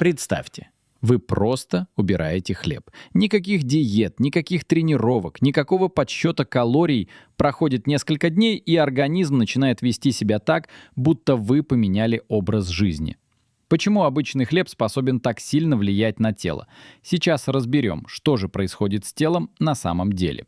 Представьте, вы просто убираете хлеб. Никаких диет, никаких тренировок, никакого подсчета калорий. Проходит несколько дней, и организм начинает вести себя так, будто вы поменяли образ жизни. Почему обычный хлеб способен так сильно влиять на тело? Сейчас разберем, что же происходит с телом на самом деле.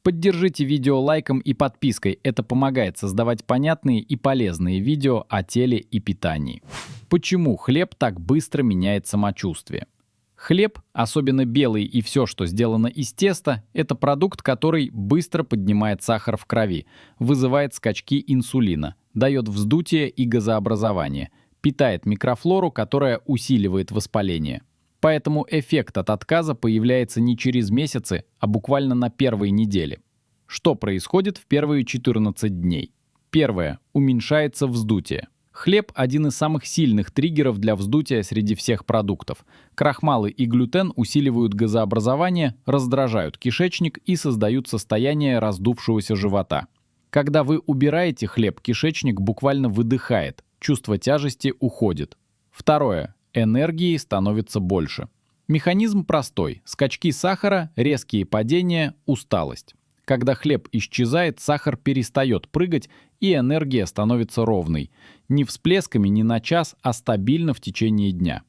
Поддержите видео лайком и подпиской, это помогает создавать понятные и полезные видео о теле и питании. Почему хлеб так быстро меняет самочувствие? Хлеб, особенно белый и все, что сделано из теста, это продукт, который быстро поднимает сахар в крови, вызывает скачки инсулина, дает вздутие и газообразование, питает микрофлору, которая усиливает воспаление. Поэтому эффект от отказа появляется не через месяцы, а буквально на первой неделе. Что происходит в первые 14 дней? Первое. Уменьшается вздутие. Хлеб – один из самых сильных триггеров для вздутия среди всех продуктов. Крахмалы и глютен усиливают газообразование, раздражают кишечник и создают состояние раздувшегося живота. Когда вы убираете хлеб, кишечник буквально выдыхает, чувство тяжести уходит. Второе. Энергии становится больше. Механизм простой. Скачки сахара, резкие падения, усталость. Когда хлеб исчезает, сахар перестает прыгать, и энергия становится ровной. Не всплесками, не на час, а стабильно в течение дня.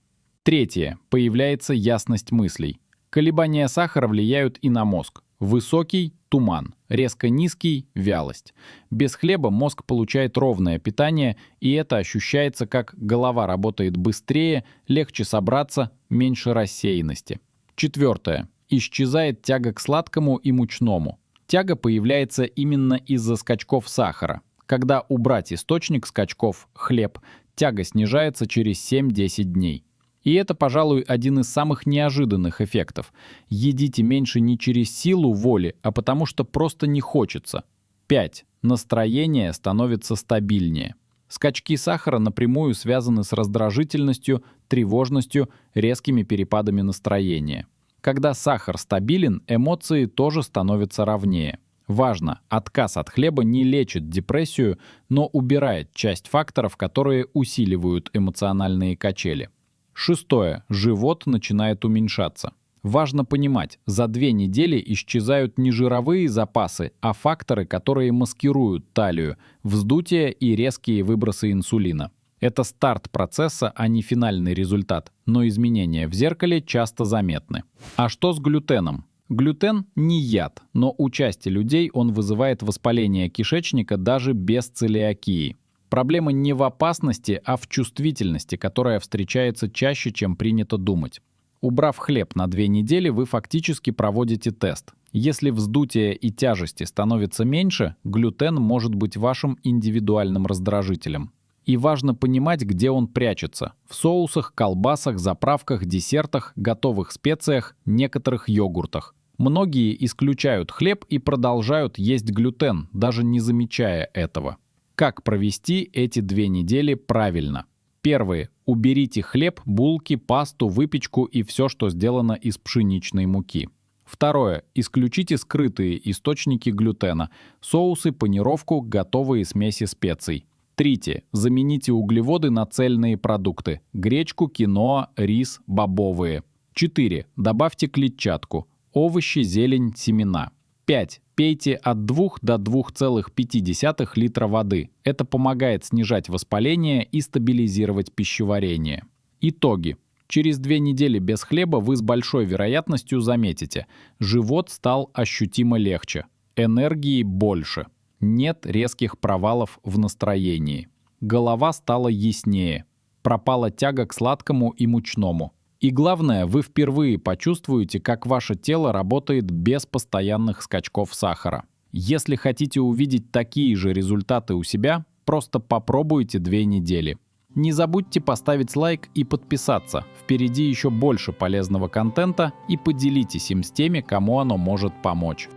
Третье. Появляется ясность мыслей. Колебания сахара влияют и на мозг. Высокий – туман, резко низкий – вялость. Без хлеба мозг получает ровное питание, и это ощущается, как голова работает быстрее, легче собраться, меньше рассеянности. Четвертое. Исчезает тяга к сладкому и мучному. Тяга появляется именно из-за скачков сахара. Когда убрать источник скачков – хлеб, тяга снижается через 7-10 дней. И это, пожалуй, один из самых неожиданных эффектов. Едите меньше не через силу воли, а потому что просто не хочется. 5. Настроение становится стабильнее. Скачки сахара напрямую связаны с раздражительностью, тревожностью, резкими перепадами настроения. Когда сахар стабилен, эмоции тоже становятся ровнее. Важно, отказ от хлеба не лечит депрессию, но убирает часть факторов, которые усиливают эмоциональные качели. 6. Живот начинает уменьшаться. Важно понимать, за 2 недели исчезают не жировые запасы, а факторы, которые маскируют талию, вздутие и резкие выбросы инсулина. Это старт процесса, а не финальный результат, но изменения в зеркале часто заметны. А что с глютеном? Глютен не яд, но у части людей он вызывает воспаление кишечника даже без целиакии. Проблема не в опасности, а в чувствительности, которая встречается чаще, чем принято думать. Убрав хлеб на 2 недели, вы фактически проводите тест. Если вздутие и тяжести становится меньше, глютен может быть вашим индивидуальным раздражителем. И важно понимать, где он прячется – в соусах, колбасах, заправках, десертах, готовых специях, некоторых йогуртах. Многие исключают хлеб и продолжают есть глютен, даже не замечая этого. Как провести эти 2 недели правильно? Первое. Уберите хлеб, булки, пасту, выпечку и все, что сделано из пшеничной муки. Второе. Исключите скрытые источники глютена – соусы, панировку, готовые смеси специй. Третье. Замените углеводы на цельные продукты – гречку, киноа, рис, бобовые. 4. Добавьте клетчатку – овощи, зелень, семена. 5. Пейте от 2 до 2,5 литра воды. Это помогает снижать воспаление и стабилизировать пищеварение. Итоги. Через 2 недели без хлеба вы с большой вероятностью заметите – живот стал ощутимо легче, энергии больше, нет резких провалов в настроении, голова стала яснее, пропала тяга к сладкому и мучному. И главное, вы впервые почувствуете, как ваше тело работает без постоянных скачков сахара. Если хотите увидеть такие же результаты у себя, просто попробуйте 2 недели. Не забудьте поставить лайк и подписаться. Впереди еще больше полезного контента, и поделитесь им с теми, кому оно может помочь.